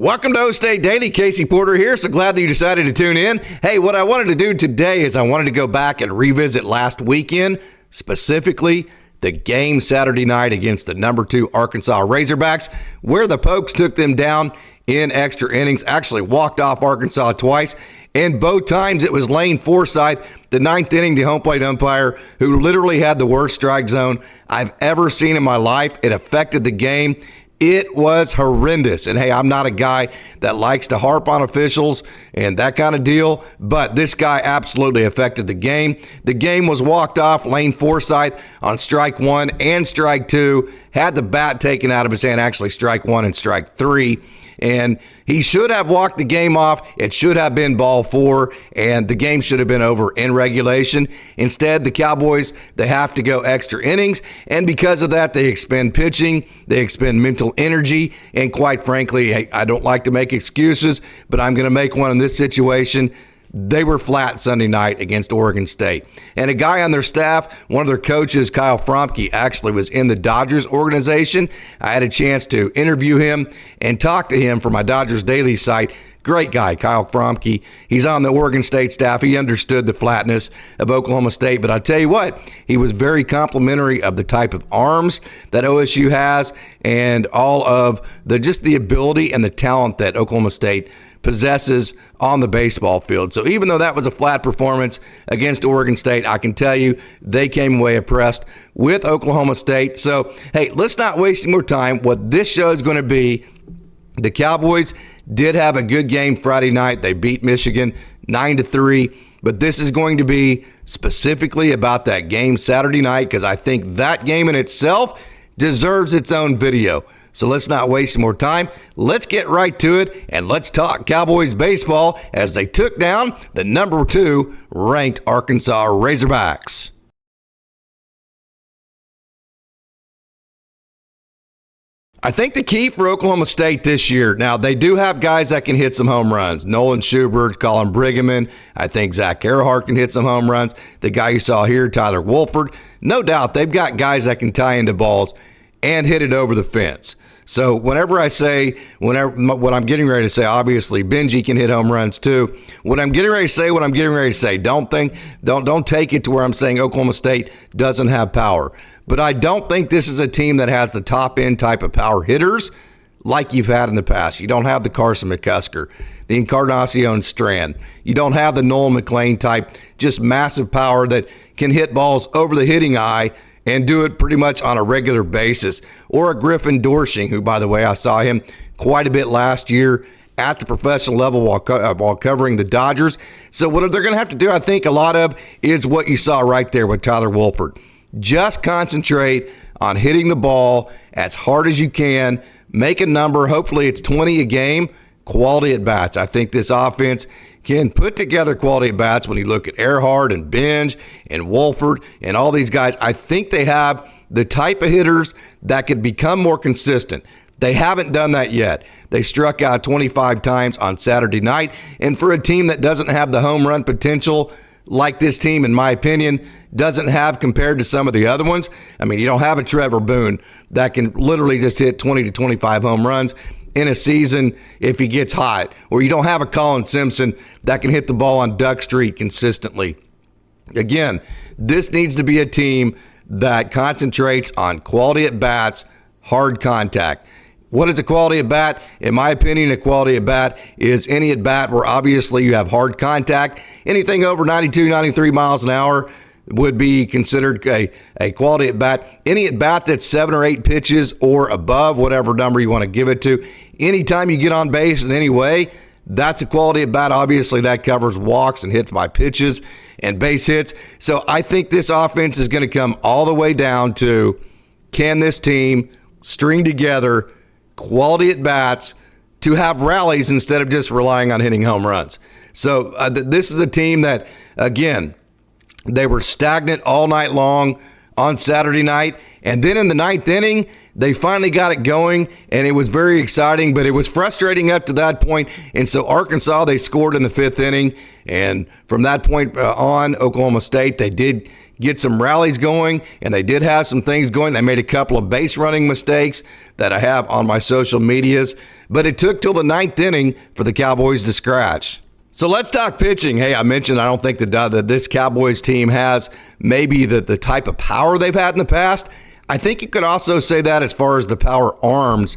Welcome to OkState Daily. Casey Porter here. So glad that you decided to tune in. Hey, what I wanted to do today is I wanted to go back and revisit last weekend, specifically the game Saturday night against the number 2 Arkansas Razorbacks, where the Pokes took them down in extra innings, actually walked off Arkansas twice, and both times it was Lane Forsythe, the 9th inning, the home plate umpire, who literally had the worst strike zone I've ever seen in my life. It affected the game. It was horrendous. And hey, I'm not a guy that likes to harp on officials and that kind of deal, but this guy absolutely affected the game. The game was walked off. Lane Forsythe on strike 1 and strike 2 had the bat taken out of his hand, actually strike 1 and strike 3. And he should have walked the game off. It should have been ball 4, and the game should have been over in regulation. Instead, the Cowboys, they have to go extra innings, and because of that, they expend pitching, they expend mental energy, and quite frankly, hey, I don't like to make excuses, but I'm going to make one in this situation. They were flat Sunday night against Oregon State. And a guy on their staff, one of their coaches, Kyle Fromke, actually was in the Dodgers organization. I had a chance to interview him and talk to him for my Dodgers Daily site. Great guy, Kyle Fromke. He's on the Oregon State staff. He understood the flatness of Oklahoma State. But I tell you what, he was very complimentary of the type of arms that OSU has and all of the ability and the talent that Oklahoma State possesses on the baseball field. So even though that was a flat performance against Oregon State, I can tell you they came away impressed with Oklahoma State. So, hey, let's not waste any more time. What this show is going to be, the Cowboys did have a good game Friday night. They beat Michigan 9-3, but this is going to be specifically about that game Saturday night because I think that game in itself deserves its own video. So let's not waste more time. Let's get right to it, and let's talk Cowboys baseball as they took down the number 2 ranked Arkansas Razorbacks. I think the key for Oklahoma State this year, now they do have guys that can hit some home runs. Nolan Schubert, Colin Brigham, I think Zach Earhart can hit some home runs. The guy you saw here, Tyler Wolford, no doubt they've got guys that can tie into balls and hit it over the fence. So what I'm getting ready to say, obviously Benji can hit home runs too. What I'm getting ready to say, don't take it to where I'm saying Oklahoma State doesn't have power. But I don't think this is a team that has the top end type of power hitters like you've had in the past. You don't have the Carson McCusker, the Encarnacion Strand. You don't have the Noel McLean type, just massive power that can hit balls over the hitting eye and do it pretty much on a regular basis. Or a Griffin Dorshing, who, by the way, I saw him quite a bit last year at the professional level while covering the Dodgers. So what they're going to have to do, I think, a lot of is what you saw right there with Tyler Wolford. Just concentrate on hitting the ball as hard as you can, make a number. Hopefully it's 20 a game, quality at bats. I think this offense can put together quality at bats when you look at Earhart and Benj and Wolford and all these guys. I think they have the type of hitters that could become more consistent. They haven't done that yet. They struck out 25 times on Saturday night. And for a team that doesn't have the home run potential like this team, in my opinion, doesn't have compared to some of the other ones. I mean, you don't have a Trevor Boone that can literally just hit 20 to 25 home runs in a season if he gets hot. Or you don't have a Colin Simpson that can hit the ball on Duck Street consistently. Again, this needs to be a team that concentrates on quality at bats, hard contact. What is a quality at bat? In my opinion, a quality at bat is any at bat where obviously you have hard contact. Anything over 92, 93 miles an hour would be considered a quality at bat. Any at bat that's 7 or 8 pitches or above, whatever number you want to give it to. Anytime you get on base in any way, that's a quality at bat. Obviously, that covers walks and hits by pitches and base hits. So I think this offense is going to come all the way down to, can this team string together quality at bats to have rallies instead of just relying on hitting home runs. So this is a team that, again, they were stagnant all night long on Saturday night. And then in the 9th inning, They finally got it going, and it was very exciting, but it was frustrating up to that point. And so Arkansas, they scored in the 5th inning. And from that point on, Oklahoma State, they did get some rallies going, and they did have some things going. They made a couple of base running mistakes that I have on my social medias. But it took till the 9th inning for the Cowboys to scratch. So let's talk pitching. Hey, I mentioned I don't think that this Cowboys team has maybe the type of power they've had in the past. I think you could also say that as far as the power arms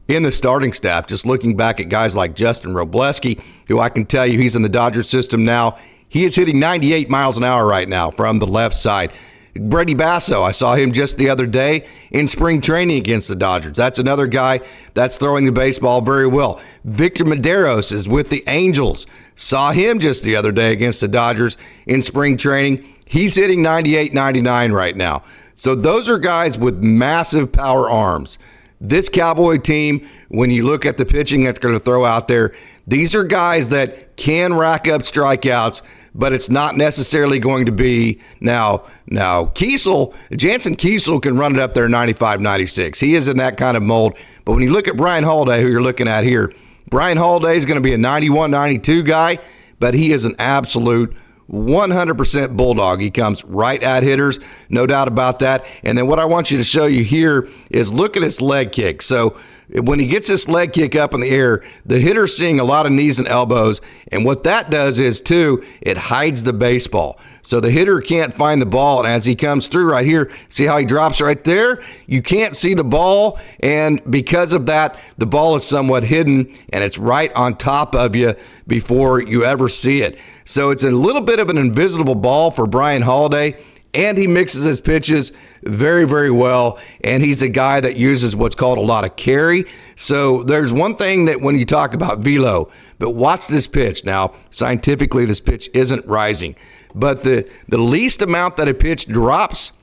in the starting staff, just looking back at guys like Justin Robleski, who I can tell you he's in the Dodger system now. He is hitting 98 miles an hour right now from the left side. Brady Basso, I saw him just the other day in spring training against the Dodgers. That's another guy that's throwing the baseball very well. Victor Medeiros is with the Angels. Saw him just the other day against the Dodgers in spring training. He's hitting 98, 99 right now. So those are guys with massive power arms. This Cowboy team, when you look at the pitching that's going to throw out there, these are guys that can rack up strikeouts, but it's not necessarily going to be now Jansen Kiesel can run it up there 95, 96. He is in that kind of mold. But when you look at Brian Holiday, who you're looking at here, Brian Holiday is going to be a 91, 92 guy, but he is an absolute 100% bulldog. He comes right at hitters, no doubt about that. And then what I want you to show you here is look at his leg kick. So when he gets this leg kick up in the air, the hitter's seeing a lot of knees and elbows. And what that does is, too, it hides the baseball. So the hitter can't find the ball. And as he comes through right here, see how he drops right there? You can't see the ball. And because of that, the ball is somewhat hidden, and it's right on top of you before you ever see it. So it's a little bit of an invisible ball for Brian Holiday, and he mixes his pitches very, very well, and he's a guy that uses what's called a lot of carry. So there's one thing that when you talk about velo, but watch this pitch. Now, scientifically, this pitch isn't rising, but the least amount that a pitch drops,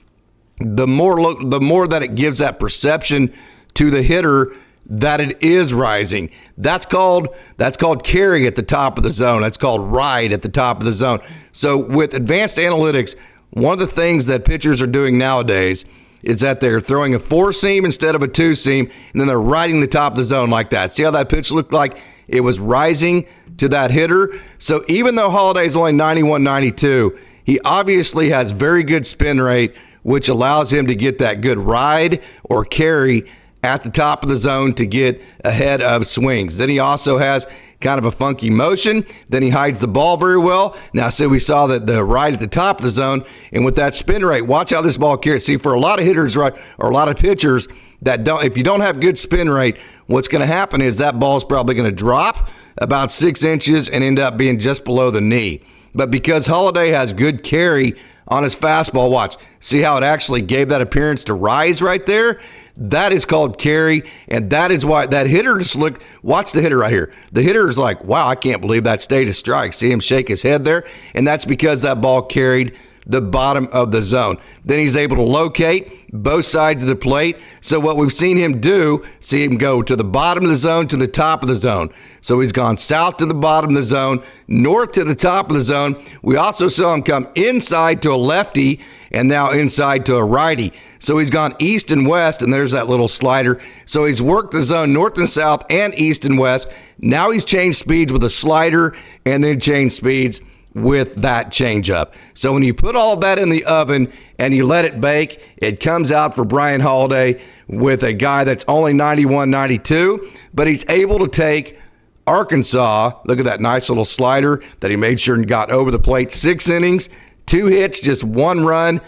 the more that it gives that perception to the hitter that it is rising. That's called carry at the top of the zone. That's called ride at the top of the zone. So with advanced analytics, one of the things that pitchers are doing nowadays is that they're throwing a 4-seam instead of a 2-seam, and then they're riding the top of the zone like that. See how that pitch looked like it was rising to that hitter? So even though Holiday's only 91, 92, he obviously has very good spin rate, which allows him to get that good ride or carry at the top of the zone to get ahead of swings. Then he also has kind of a funky motion. Then he hides the ball very well. Now, see, we saw that the ride at the top of the zone, and with that spin rate, watch how this ball carries. See, for a lot of hitters, right, or a lot of pitchers that don't, if you don't have good spin rate, what's going to happen is that ball is probably going to drop about 6 inches and end up being just below the knee. But because Holiday has good carry on his fastball, watch, see how it actually gave that appearance to rise right there? That is called carry, and that is why that hitter just watch the hitter right here. The hitter is like, wow, I can't believe that stayed a strike. See him shake his head there? And that's because that ball carried the bottom of the zone. Then he's able to locate both sides of the plate. So what we've seen him do, see him go to the bottom of the zone to the top of the zone. So he's gone south to the bottom of the zone, north to the top of the zone. We also saw him come inside to a lefty and now inside to a righty. So he's gone east and west, and there's that little slider. So he's worked the zone north and south and east and west. Now he's changed speeds with a slider and then changed speeds with that changeup. So when you put all of that in the oven and you let it bake, it comes out for Brian Holiday with a guy that's only 91, 92, but he's able to take Arkansas. Look at that nice little slider that he made sure and got over the plate. 6 innings, 2 hits, just 1 run,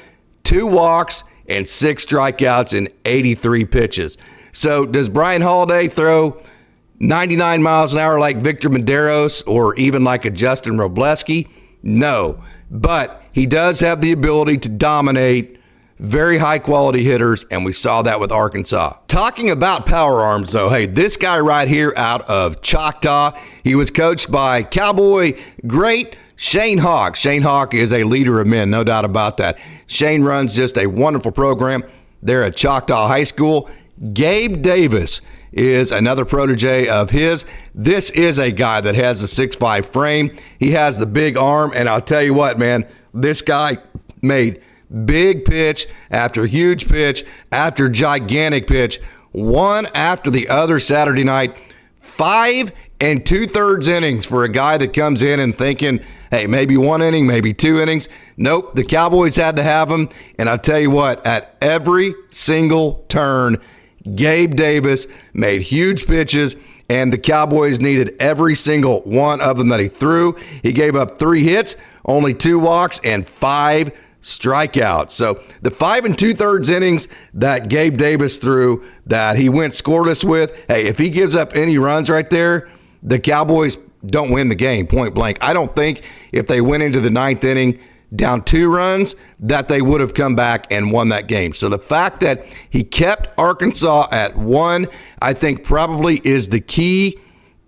2 walks, and 6 strikeouts in 83 pitches. So does Brian Holiday throw 99 miles an hour like Victor Medeiros or even like a Justin Robleski? No, but he does have the ability to dominate very high-quality hitters, and we saw that with Arkansas. Talking about power arms, though, hey, this guy right here out of Choctaw, he was coached by Cowboy great Shane Hawk. Shane Hawk is a leader of men, no doubt about that. Shane runs just a wonderful program there at Choctaw High School. Gabe Davis is another protege of his. This is a guy that has a 6'5" frame. He has the big arm, and I'll tell you what, man, this guy made big pitch after huge pitch after gigantic pitch, one after the other Saturday night. 5 2/3 innings for a guy that comes in and thinking, hey, maybe 1 inning, maybe 2 innings. Nope, the Cowboys had to have him. And I'll tell you what, at every single turn, Gabe Davis made huge pitches, and the Cowboys needed every single one of them that he threw. He gave up 3 hits, only 2 walks, and 5 strikeouts. So the 5 2/3 innings that Gabe Davis threw that he went scoreless with, hey, if he gives up any runs right there, the Cowboys don't win the game, point blank. I don't think if they went into the 9th inning down 2 runs that they would have come back and won that game. So the fact that he kept Arkansas at 1, I think probably is the key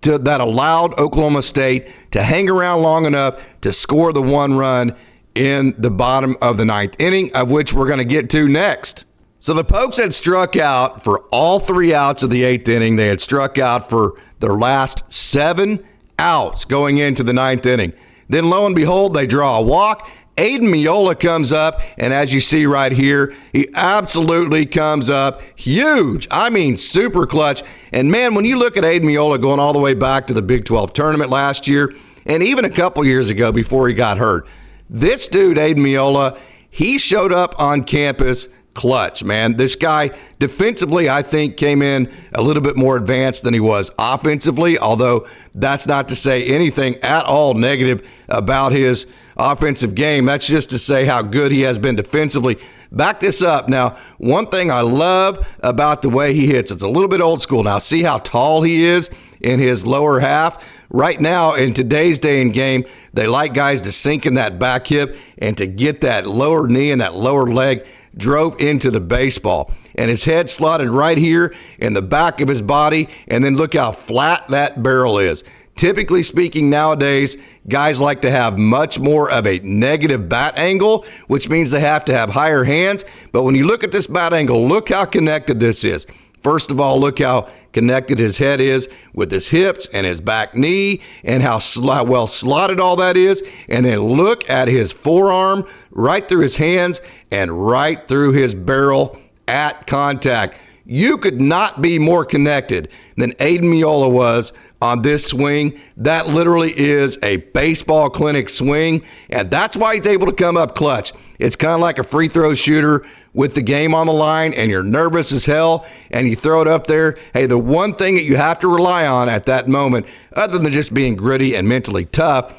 to that allowed Oklahoma State to hang around long enough to score the 1 run in the bottom of the 9th inning, of which we're going to get to next. So the Pokes had struck out for all 3 outs of the 8th inning. They had struck out for their last 7 outs going into the 9th inning. Then lo and behold, they draw a walk. Aiden Miola comes up, and as you see right here, he absolutely comes up huge. I mean, super clutch. And man, when you look at Aiden Miola going all the way back to the Big 12 tournament last year, and even a couple years ago before he got hurt, this dude, Aiden Miola, he showed up on campus clutch, man. This guy defensively, I think, came in a little bit more advanced than he was offensively, although that's not to say anything at all negative about his offensive game. That's just to say how good he has been defensively. Back this up. Now, one thing I love about the way he hits, it's a little bit old school. Now, see how tall he is in his lower half? Right now, in today's day and game, they like guys to sink in that back hip and to get that lower knee and that lower leg drove into the baseball. And his head slotted right here in the back of his body, and then look how flat that barrel is. Typically speaking nowadays, guys like to have much more of a negative bat angle, which means they have to have higher hands. But when you look at this bat angle, look how connected this is. First of all, look how connected his head is with his hips and his back knee, and how well slotted all that is. And then look at his forearm right through his hands and right through his barrel at contact. You could not be more connected than Aiden Miola was on this swing. That literally is a baseball clinic swing, and that's why he's able to come up clutch. It's kind of like a free throw shooter with the game on the line, and you're nervous as hell, and you throw it up there. Hey, the one thing that you have to rely on at that moment, other than just being gritty and mentally tough,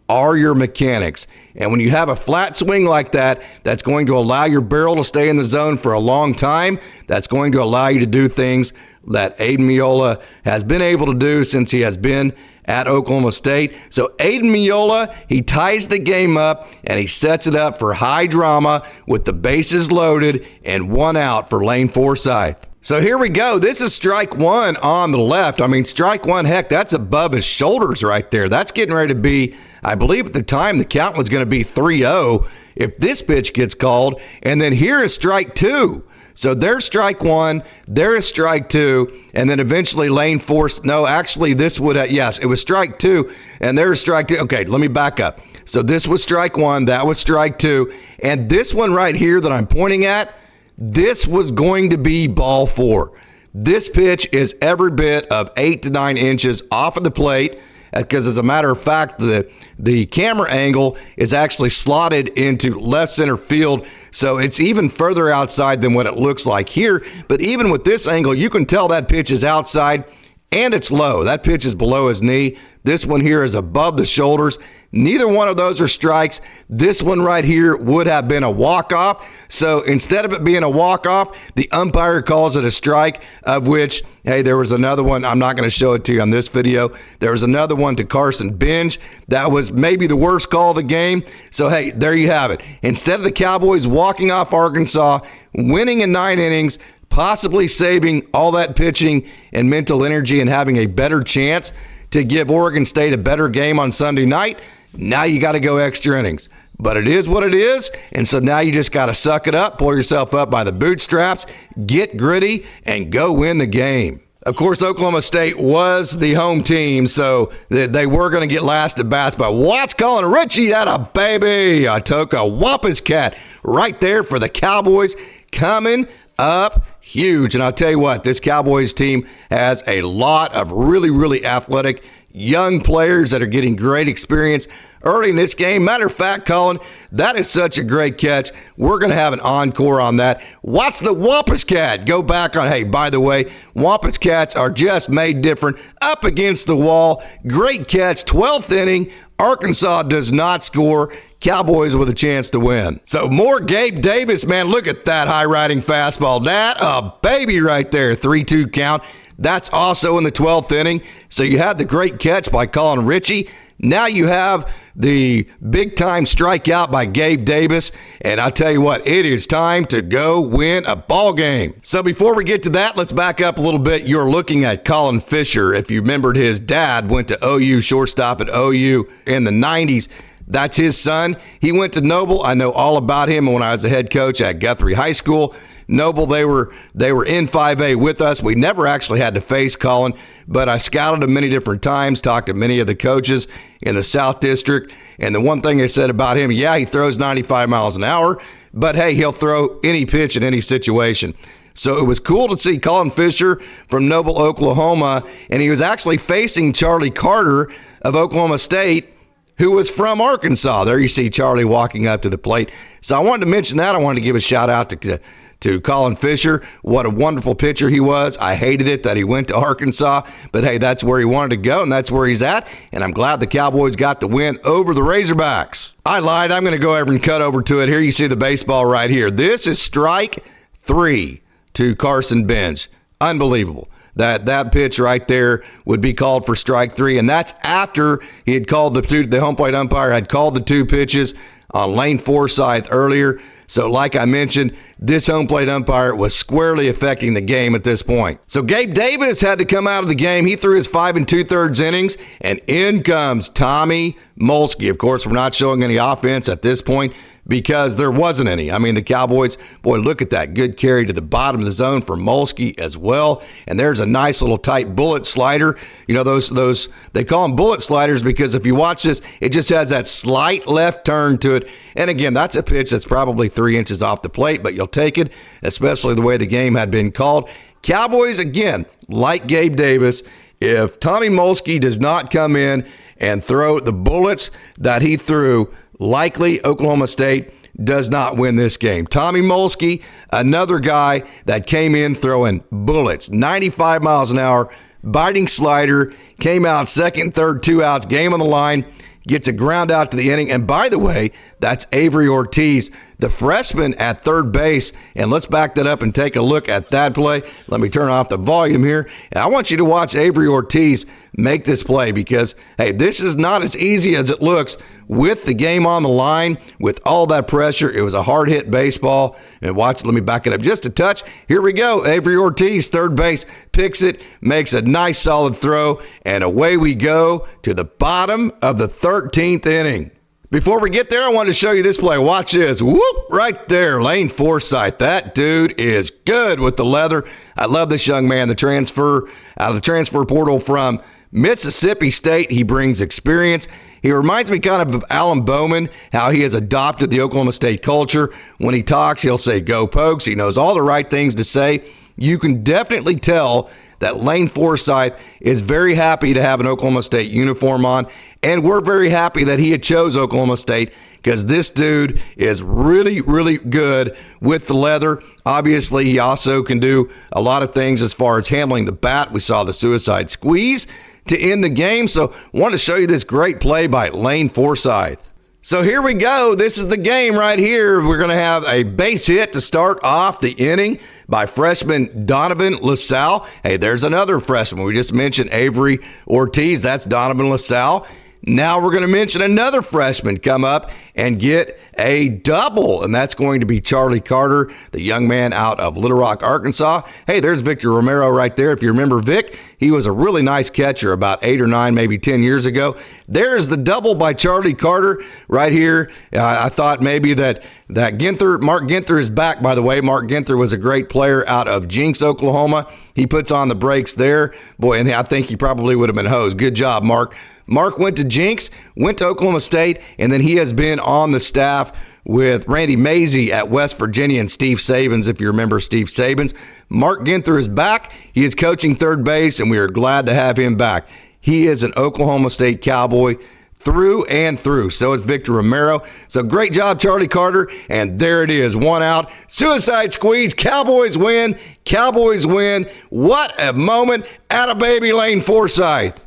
are your mechanics. And when you have a flat swing like that, that's going to allow your barrel to stay in the zone for a long time. That's going to allow you to do things that Aiden Miola has been able to do since he has been at Oklahoma State. So Aiden Miola, he ties the game up, and he sets it up for high drama with the bases loaded and 1 out for Lane Forsythe. So here we go. This is strike 1 on the left. I mean, strike 1, heck, that's above his shoulders right there. That's getting ready to be, I believe at the time, the count was going to be 3-0 if this pitch gets called. And then here is strike 2. So there's strike 1, there is strike 2, and then eventually Lane Forsythe. No, actually this would, yes, it was strike 2, and there's strike 2. Okay, let me back up. So this was strike 1, that was strike 2, and this one right here that I'm pointing at, this was going to be ball 4. This pitch is every bit of 8 to 9 inches off of the plate, because as a matter of fact, the camera angle is actually slotted into left center field, so it's even further outside than what it looks like here. But even with this angle, you can tell that pitch is outside and it's low. That pitch is below his knee. This one here is above the shoulders. Neither one of those are strikes. This one right here would have been a walk-off. So instead of it being a walk-off, the umpire calls it a strike, of which, hey, there was another one. I'm not going to show it to you on this video. There was another one to Carson Benj. That was maybe the worst call of the game. So, hey, there you have it. Instead of the Cowboys walking off Arkansas, winning in 9 innings, possibly saving all that pitching and mental energy and having a better chance to give Oregon State a better game on Sunday night, now you got to go extra innings. But it is what it is, and so now you just got to suck it up, pull yourself up by the bootstraps, get gritty, and go win the game. Of course, Oklahoma State was the home team, so they were going to get last at bats. But watch Colin Ritchie, that a baby. I took a Wampus cat right there for the Cowboys coming up huge. And I'll tell you what, this Cowboys team has a lot of really athletic young players that are getting great experience early in this game. Matter of fact, Colin, that is such a great catch. We're going to have an encore on that. Watch the Wampus Cat go back on. Hey, by the way, Wampus Cats are just made different. Up against the wall. Great catch. 12th inning. Arkansas does not score. Cowboys with a chance to win. So more Gabe Davis, man. Look at that high-riding fastball. That a baby right there. 3-2 count. That's also in the 12th inning. So you had the great catch by Colin Ritchie. Now you have the big-time strikeout by Gabe Davis. And I'll tell you what, it is time to go win a ball game. So before we get to that, let's back up a little bit. You're looking at Colin Fisher. If you remembered, his dad went to OU, shortstop at OU in the 90s. That's his son. He went to Noble. I know all about him when I was the head coach at Guthrie High School. Noble, they were in 5A with us. We never actually had to face Colin, but I scouted him many different times, talked to many of the coaches in the South District, and the one thing they said about him, yeah, he throws 95 miles an hour, but hey, he'll throw any pitch in any situation. So it was cool to see Colin Fisher from Noble, Oklahoma, and he was actually facing Charlie Carter of Oklahoma State, who was from Arkansas. There you see Charlie walking up to the plate. So I wanted to mention that. I wanted to give a shout out to Colin Fisher. What a wonderful pitcher he was. I hated it that he went to Arkansas, but hey, that's where he wanted to go, and that's where he's at, and I'm glad the Cowboys got the win over the Razorbacks. I lied. I'm going to go over and cut over to it. Here you see the baseball right here. This is strike 3 to Carson Bench. Unbelievable. That pitch right there would be called for strike 3, and that's after he had called the home plate umpire had called the 2 pitches on Lane Forsythe earlier. So like I mentioned, this home plate umpire was squarely affecting the game at this point. So Gabe Davis had to come out of the game. He threw his 5 2/3 innings, and in comes Tommy Molsky. Of course, we're not showing any offense at this point because there wasn't any. I mean, the Cowboys, boy, look at that. Good carry to the bottom of the zone for Molsky as well. And there's a nice little tight bullet slider. You know, those they call them bullet sliders because if you watch this, it just has that slight left turn to it. And again, that's a pitch that's probably 3 inches off the plate, but you'll take it, especially the way the game had been called. Cowboys, again, like Gabe Davis, if Tommy Molsky does not come in and throw the bullets that he threw, likely Oklahoma State does not win this game. Tommy Molsky, another guy that came in throwing bullets, 95 miles an hour, biting slider, came out second, third, 2 outs, game on the line, gets a ground out to the inning. And by the way, that's Avery Ortiz, the freshman at third base. And let's back that up and take a look at that play. Let me turn off the volume here. And I want you to watch Avery Ortiz make this play because, hey, this is not as easy as it looks with the game on the line, with all that pressure. It was a hard-hit baseball. And watch, let me back it up just a touch. Here we go. Avery Ortiz, third base, picks it, makes a nice solid throw, and away we go to the bottom of the 13th inning. Before we get there, I wanted to show you this play. Watch this. Whoop, right there. Lane Forsythe. That dude is good with the leather. I love this young man, the transfer out of the transfer portal from Mississippi State. He brings experience. He reminds me kind of Alan Bowman, how he has adopted the Oklahoma State culture. When he talks, he'll say, "Go Pokes." He knows all the right things to say. You can definitely tell that Lane Forsythe is very happy to have an Oklahoma State uniform on, and we're very happy that he had chose Oklahoma State because this dude is really, really good with the leather. Obviously, he also can do a lot of things as far as handling the bat. We saw the suicide squeeze to end the game, so I want to show you this great play by Lane Forsythe. So here we go. This is the game right here. We're going to have a base hit to start off the inning by freshman Donovan LaSalle. Hey, there's another freshman. We just mentioned Avery Ortiz. That's Donovan LaSalle. Now we're going to mention another freshman come up and get a double, and that's going to be Charlie Carter, the young man out of Little Rock, Arkansas. Hey, there's Victor Romero right there. If you remember Vic, he was a really nice catcher about 8 or 9, maybe 10 years ago. There's the double by Charlie Carter right here. I thought maybe that Mark Ginther is back, by the way. Mark Ginther was a great player out of Jinx, Oklahoma. He puts on the brakes there. Boy, and I think he probably would have been hosed. Good job, Mark. Mark went to Jinx, went to Oklahoma State, and then he has been on the staff with Randy Mazey at West Virginia and Steve Sabins, if you remember Steve Sabins. Mark Ginther is back. He is coaching third base, and we are glad to have him back. He is an Oklahoma State Cowboy through and through. So is Victor Romero. So great job, Charlie Carter. And there it is, one out. Suicide squeeze. Cowboys win. Cowboys win. What a moment. Atta baby Lane Forsyth.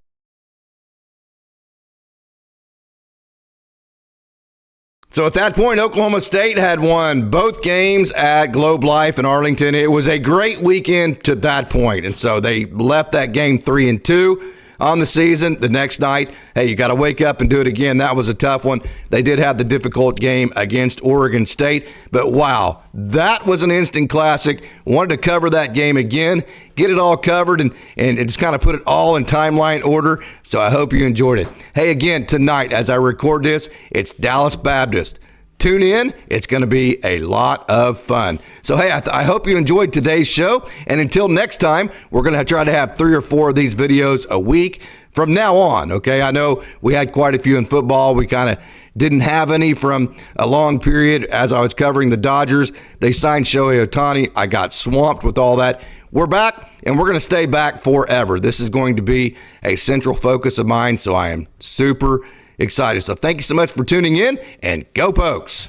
So at that point, Oklahoma State had won both games at Globe Life in Arlington. It was a great weekend to that point. And so they left that game 3-2 on the season. The next night, hey, you got to wake up and do it again. That was a tough one. They did have the difficult game against Oregon State. But wow, that was an instant classic. Wanted to cover that game again, get it all covered, and just kind of put it all in timeline order. So I hope you enjoyed it. Hey, again, tonight as I record this, it's Dallas Baptist. Tune in. It's going to be a lot of fun. So, hey, I hope you enjoyed today's show. And until next time, we're going to try to have 3 or 4 of these videos a week from now on, okay? I know we had quite a few in football. We kind of didn't have any from a long period as I was covering the Dodgers. They signed Shohei Ohtani. I got swamped with all that. We're back, and we're going to stay back forever. This is going to be a central focus of mine, so I am super excited. So thank you so much for tuning in, and go Pokes.